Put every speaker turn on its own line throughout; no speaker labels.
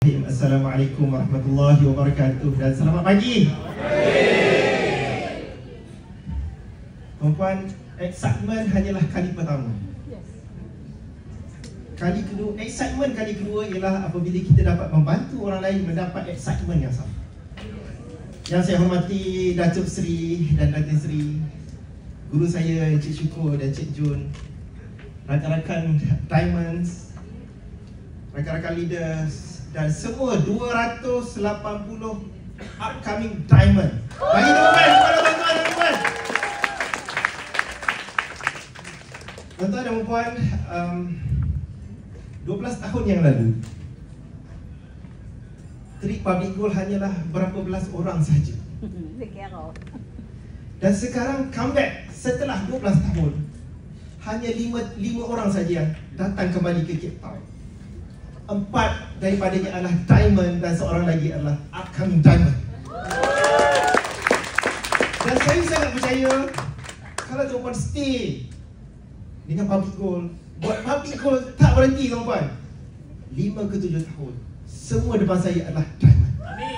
Assalamualaikum warahmatullahi wabarakatuh dan selamat pagi. Tuan-tuan, excitement hanyalah kali pertama. Excitement kali kedua ialah apabila kita dapat membantu orang lain mendapat excitement yang sama. Yang saya hormati Datuk Seri dan Datin Seri, guru saya Encik Syukur dan Encik Jun, rakan-rakan Diamonds, rakan-rakan leaders dan semua 280 upcoming Diamond. Bagi tepukan kepada tuan-tuan dan puan. Tuan-tuan dan puan, 12 tahun yang lalu Trik Public Gold hanyalah berapa belas orang sahaja. Dan sekarang comeback setelah 12 tahun, hanya 5 orang saja yang datang kembali ke Cape Town. 4 daripadanya adalah Diamond dan seorang lagi adalah upcoming Diamond. Dan saya sangat percaya kalau tuan-tuan stay dengan Public Gold, buat Public Gold tak berhenti tuan-tuan, 5 ke 7 tahun semua depan saya adalah Diamond. Amin.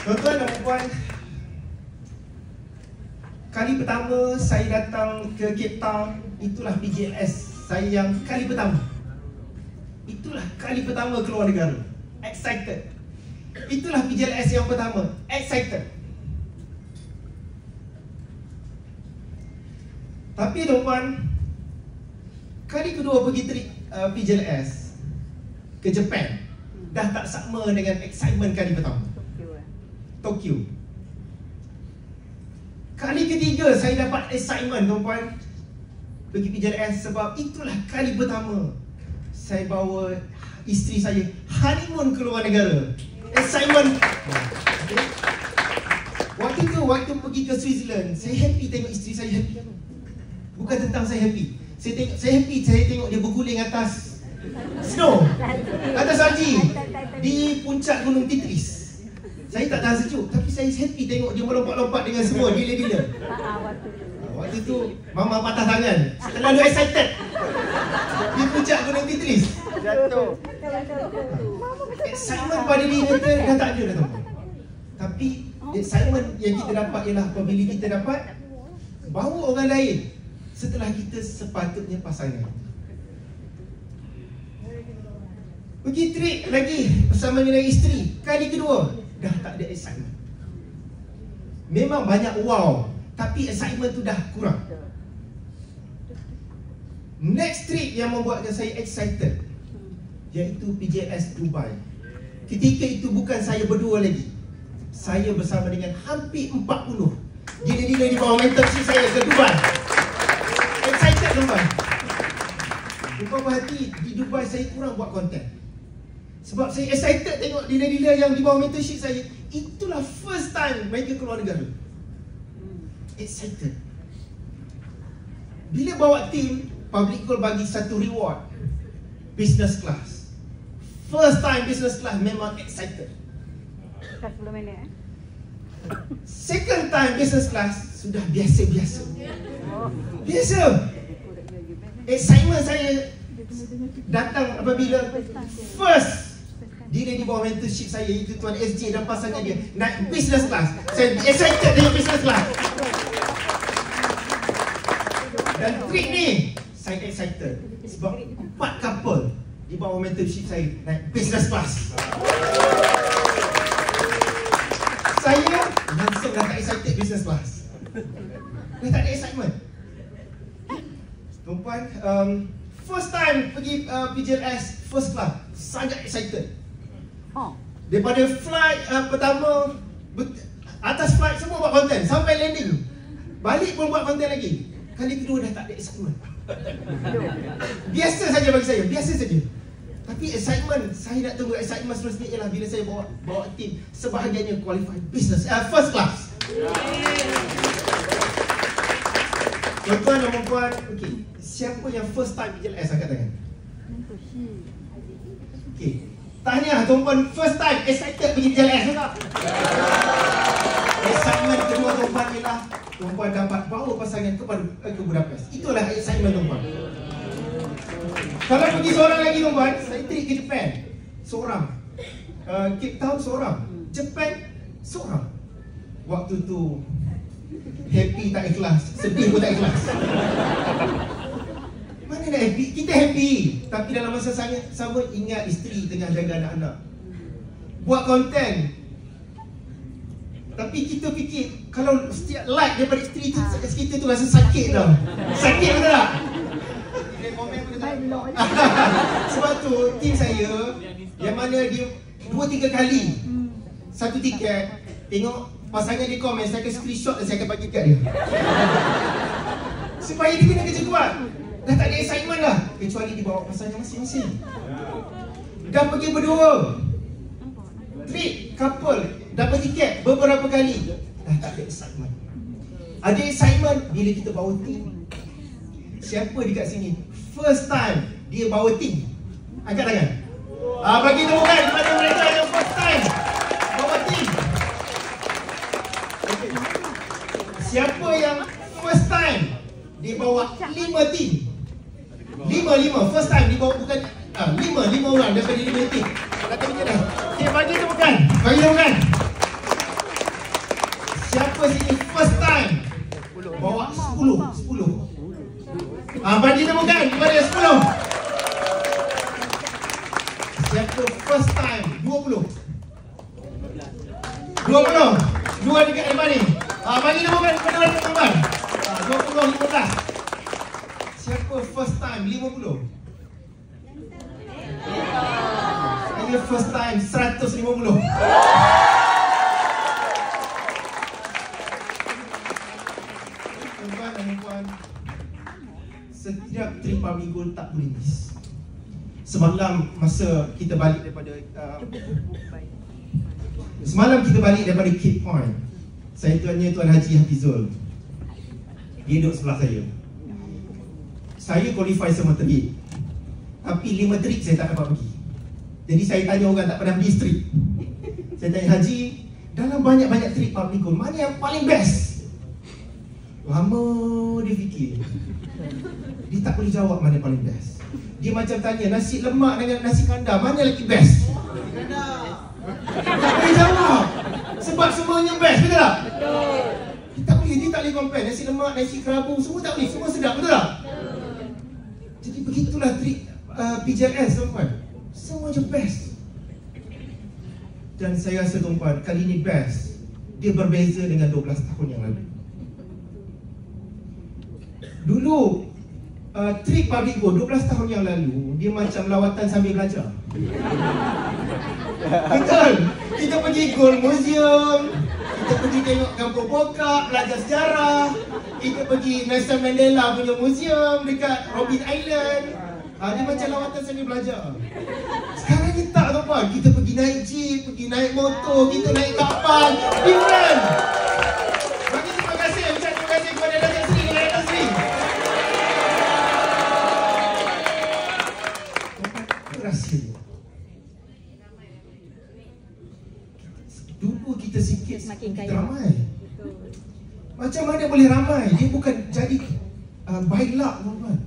Tuan-tuan dan puan, kali pertama saya datang ke Cape Town, itulah PJLS saya yang kali pertama. Itulah kali pertama keluar negara. Excited. Itulah PJLS yang pertama. Excited. Tapi tuan-tuan, kali kedua pergi trip PJLS ke Japan dah tak sama dengan excitement kali pertama. Tokyo. Kali ketiga saya dapat excitement tuan-tuan pergi PJLS sebab itulah kali pertama saya bawa isteri saya honeymoon ke luar negara. Excitement. Waktu tu, waktu pergi ke Switzerland, saya happy tengok isteri saya happy. Bukan tentang saya happy. Saya happy saya tengok dia berguling atas snow, atas salji di puncak Gunung Titris. Saya tak tahan sejuk, tapi saya happy tengok dia melompat-lompat dengan semua dealer-dealer. Waktu tu mama patah tangan, terlalu excited di puncak Gunung Titris. Jatuh. Excitement pada diri kita dah tak ada dah tuan. Tapi excitement yang kita dapat ialah apabila kita dapat bawa orang lain setelah kita sepatutnya pasangan. Pergi trip lagi bersama dengan isteri, kali kedua dah tak ada excitement. Memang banyak wow, tapi excitement tu dah kurang. Next trip yang membuatkan saya excited iaitu PJLS Dubai. Ketika itu bukan saya berdua lagi, saya bersama dengan hampir 40 dealer-dealer di bawah mentorship saya ke Dubai. Excited tuan-tuan. Lupa hati, di Dubai saya kurang buat konten sebab saya excited tengok dealer-dealer yang di bawah mentorship saya. Itulah first time mereka keluar negara. Excited. Bila bawa tim, Public Gold bagi satu reward, business class. First time business class, memang excited.
10 minit
Second time business class, sudah biasa-biasa. Biasa. Excitement saya datang apabila first dia di bawah mentorship saya, itu Tuan SJ dan pasangan dia naik business class. Saya excited dengan business class. Dan trip ni saya excited sebab 4 couple di bawah mentorship saya naik business class. Saya langsung dah tak excited business class. Dah tak ada excitement. Tuan-puan, first time pergi PJLS first class, sangat excited. Daripada flight pertama, atas flight semua buat konten, sampai landing balik pun buat konten lagi. Kali kedua dah tak ada excitement. Biasa saja bagi saya, biasa saja. Tapi excitement, saya nak tunggu excitement seterusnya ialah bila saya bawa tim sebahagiannya qualify business first class. Tuan-tuan dan puan, okey, siapa yang first time PJLS angkat tangan? Okey. Tahniah tuan-puan, first time excited pergi PJLS ke tak? Excitement kedua tuan-puan ialah tuan-puan dapat bawa pasangan ke Budapest. Itulah excitement tuan-puan. Kalau pergi seorang lagi tuan-puan, saya Saya trip ke Japan seorang, Cape Town seorang, Japan seorang. Waktu tu happy tak ikhlas, sedih pun tak ikhlas. Mana nak happy? Kita happy, tapi dalam masa sama ingat isteri tengah jaga anak-anak, buat konten. Tapi kita fikir kalau setiap like daripada isteri tu, kita tu rasa sakit tau. Sakit betul tak? Sebab tu tim saya yang mana dia 2-3 kali satu tiket, tengok pasangan dia komen, saya akan screenshot dan saya akan bagi kat dia supaya dia kena kerja kuat. Dah tak ada excitement dah, kecuali dia bawa pasangan masing-masing. Dah pergi berdua, trip couple, dapat tiket beberapa kali, dah tak ada excitement. Ada excitement bila kita bawa tim. Siapa dekat sini first time dia bawa tim? Angkat tangan. Bagi temukan kepada mereka yang first time bawa tim. Siapa yang first time dia bawa 5 tim? 5 first time dia bawa, bukan 5 orang daripada 5 tim. Kata macam dah. Okay, bagi temukan. Bagi temukan. Siapa sini first time bawa 10? Bagi temukan kepada 10. Siapa first time 20? 20. Dua dekat depan ni. Bagi temukan kepada orang teman. 20, 15. Siapa first time 50? Saya first time 150. Tuan-tuan dan puan, setiap trip public goal tak boleh miss. Semalam masa kita balik daripada Cape Point, saya tanya Tuan Haji Hafizul. Dia duduk sebelah saya. Saya qualify semua trip, tapi 5 trip saya tak dapat pergi. Jadi saya tanya orang tak pernah pergi trip. Saya tanya, Haji, dalam banyak-banyak trip public goal, mana yang paling best? Lama dia fikir. Dia tak boleh jawab mana paling best. Dia macam tanya, nasi lemak dengan nasi kandar, mana lagi best? Nasi kandar. Tak boleh jawab, sebab semuanya best, betul tak? Betul. Dia tak boleh compare. Nasi lemak, nasi kerabu, semua tak boleh, semua sedap, betul tak? Jadi begitulah trip PJS, tuan-tuan. Semuanya best. Dan saya rasa, tuan-tuan, kali ini best. Dia berbeza dengan 12 tahun yang lalu. Dulu trip public goal 12 tahun yang lalu, dia macam lawatan sambil belajar. Betul. Kita pergi Gold Museum, kita pergi tengok Kampung Bokak, belajar sejarah. Kita pergi Nelson Mandela punya museum dekat Robben Island. Dia macam lawatan sambil belajar. Sekarang ni tak, tuan-tuan. Kita pergi naik jeep, pergi naik motor, kita naik kapal. Different. Bagi terima kasih, ucap terima kasih kepada Datuk Seri dan Datuk Seri. Rahsia. Dulu kita sikit, kita ramai. Macam mana boleh ramai? Dia bukan jadi by luck, tuan-tuan.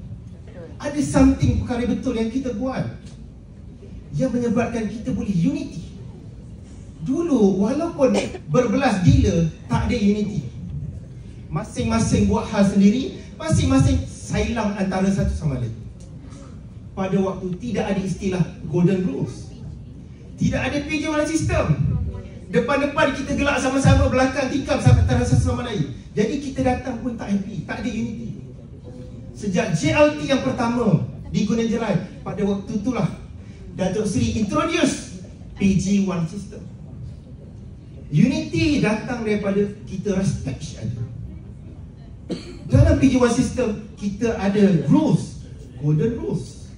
Ada something perkara betul yang kita buat yang menyebabkan kita boleh unity. Dulu walaupun berbelas gila, tak ada unity. Masing-masing buat hal sendiri, masing-masing sailang antara satu sama lain. Pada waktu tidak ada istilah golden rules, tidak ada PJ1 system. Depan-depan kita gelak sama-sama, belakang tikam antara satu sama lain. Jadi kita datang pun tak happy, tak ada unity. Sejak JLT yang pertama di Gunung Jerai, pada waktu itulah Datuk Seri introduce PJ1 system. Unity datang daripada kita respect each other. Dalam PJ1 system kita ada rules, golden rules.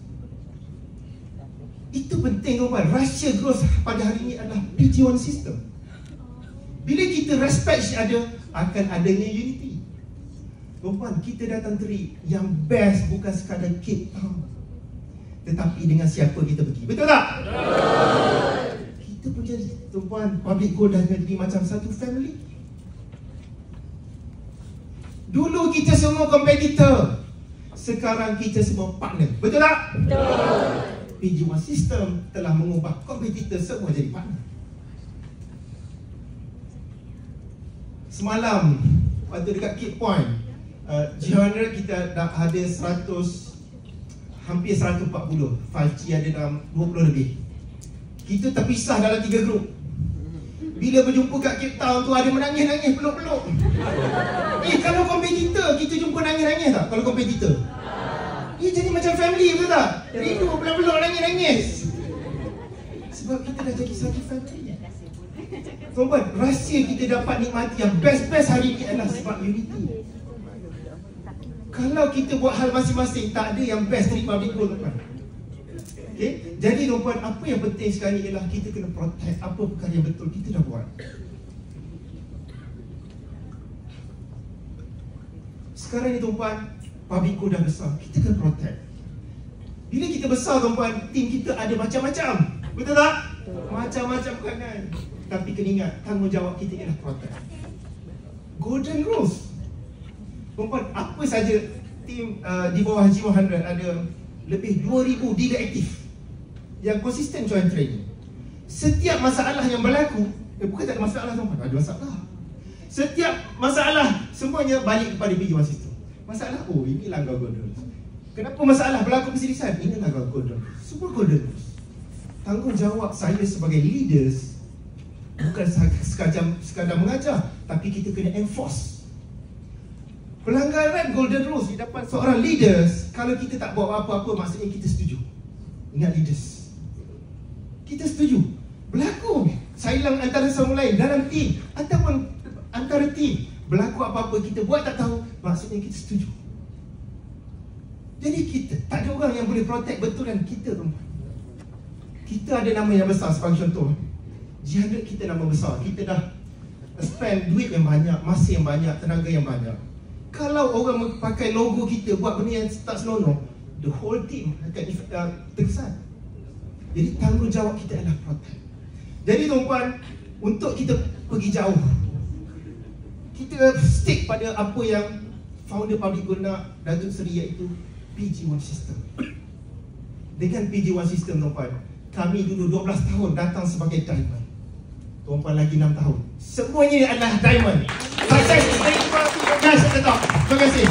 Itu penting, tuan-tuan. Rahsia growth pada hari ini adalah PJ1 system. Bila kita respect each other, akan adanya unity. Tuan-tuan, kita datang trip yang best bukan sekadar Cape Town, tetapi dengan siapa kita pergi. Betul tak? Betul. Kita pun jadi, tuan-tuan, public goal dah jadi macam satu family. Dulu kita semua competitor, sekarang kita semua partner. Betul tak? Betul. PG1 System telah mengubah kompetitor semua jadi partner. Semalam waktu dekat Kid Point, G100 kita dah ada hampir 140, 5G ada dalam 20 lebih. Kita terpisah dalam 3 grup. Bila berjumpa kat Cape Town tu ada menangis-nangis, peluk-peluk. Kalau kompetitor kita jumpa nangis-nangis tak? Kalau kompetitor jadi macam family, betul tak? Rindu, peluk-peluk, nangis-nangis. Sebab kita dah jadi satu family. Tuan-tuan, rahsia kita dapat nikmati yang best-best hari ini adalah sebab unity. Kalau kita buat hal masing-masing, tak ada yang best dari public goal, tuan-tuan. Okay? Jadi tuan-tuan, apa yang penting sekali ialah kita kena protect apa perkara yang betul kita dah buat. Sekarang ni tuan-tuan, public goal dah besar, kita kena protect. Bila kita besar tuan-tuan, tim kita ada macam-macam, betul tak? Macam-macam peranan. Tapi kena ingat, tanggungjawab kita ialah protect. Golden rules. Tuan-tuan, apa saja tim di bawah G100 ada lebih 2,000 dealer aktif yang konsisten join training. Setiap masalah yang berlaku, bukan tak ada masalah tuan-tuan, ada masalah. Setiap masalah semuanya balik kepada PG1 System. Masalah, ini langgar golden rules. Kenapa masalah berlaku persilisan? Ini langgar golden rules. Semua golden rules. Tanggungjawab saya sebagai leaders bukan sekadar mengajar, tapi kita kena enforce. Pelanggaran golden rules didapat seorang leaders kalau kita tak buat apa-apa, maksudnya kita setuju. Ingat leaders, kita setuju. Berlaku sailang antara sama lain dalam tim ataupun antara tim, berlaku apa-apa kita buat tak tahu, maksudnya kita setuju. Jadi kita tak ada orang yang boleh protect betulan kita, tuan-tuan. Kita ada nama yang besar sebagai contoh. G100 kita nama besar, kita dah spend duit yang banyak, masa yang banyak, tenaga yang banyak. Kalau orang pakai logo kita buat benda yang tak senonoh, the whole team akan terkesan. Jadi tanggungjawab kita adalah protect. Jadi tuan-tuan, untuk kita pergi jauh, kita stick pada apa yang founder Public Goal nak, Datuk Seri, iaitu PG1 System. Dengan PG1 System tuan-tuan, kami dulu 12 tahun datang sebagai diamond. Tuan-tuan lagi 6 tahun, semuanya adalah diamond. Sukses. Terima kasih.